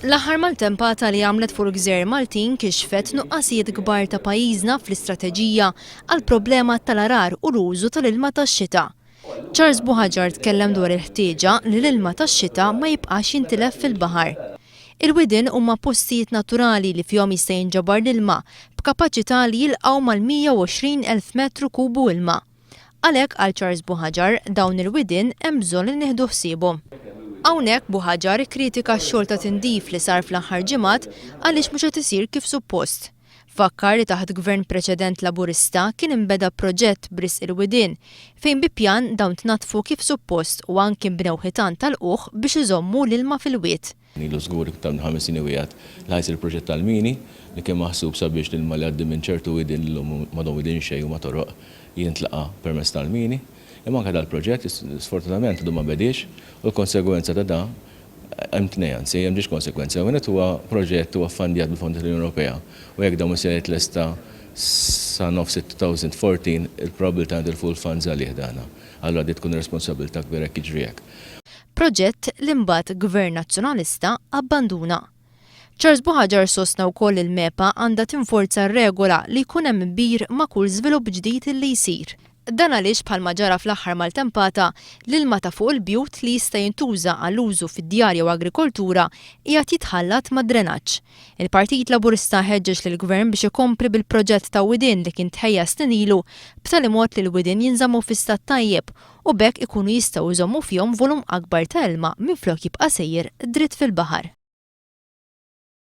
L-aħħar maltempata li għamlet fuq il-Gżejjer Maltin kixfet nuqqasijiet kbar ta' pajjiżna fl-istrateġija għal problema tal-arar u l-użu tal-ilma tax-xita. Charles Buhaġar tkellem dwar il-ħtieġa li l-ilma tax-xita ma jibqax jintilef fil-baħar. Il-widien huma postijiet naturali li fihom jista' jinġabar l-ilma b'kapaċità li jilqgħu mal-120,000 metru kubu ilma. Għalhekk għal Charles Buhaġar dawn il-widien hemm bżonn li nieħdu ħsiebhom. Hawnhekk Buhaġar ikkritika x-xogħol ta' tindif li sar fl-aħħar ġimgħat għaliex mhux qed isir kif suppost. Fakkar li taħt gvern preċedent Laburista kien imbeda proġett bris il-widien fejn bi pjan dawn tnatfu kif suppost u anke nbnew ħitan tal-quħ biex iżommu l-ilma fil-wied. Nilu żgur ta' 5 snin wijat l-ħajs il-proġett tal-mini li kien maħsub sabiex l-ilma li għaddi minn ċertu widin l-lum madhom widin xejn u ma toroq jintlaqa permezz tal-mini. Imma anke dal-proġett sfortunatament għadu ma bediex u l-konsegwenza ta' da hemm tnejn, anzi hemm ġiex konsekwenza. Wieħed huwa proġett huwa ffandjat mill-Fondi tal-Unjoni Ewropea u jekk dawn se lesta sa nofs 2014 il-probabilità li full funds għalih dana. Allura di tkun responsabilità kbira jekk jiġri hekk. Proġett li mbagħad Gvern Nazzjonalista abbanduna. Charles Buhaġar sostna wkoll il-MEPA għandha tinforza r-regola li jkun hemm bir ma' kull żvilupp ġdid li jsir. Dan għaliex bħalma ġara fl-aħħar maltempata l-ilma ta' fuq il-bjut li jista' jintuża għall-użu fid-djarja u agrikoltura qiegħed jitħallat mad-drenaġġ. Il-Partit Laburista ħeġġeġ lill-Gvern biex ikompli bil-proġett ta' widien li kien tħejja snin ilu b'tali mod li l-widien jinżammu fi stat tajjeb u bekk ikunu jistgħu jżommu fihom volum akbar ta' ilma minflok jibqa' sejjer dritt fil-baħar.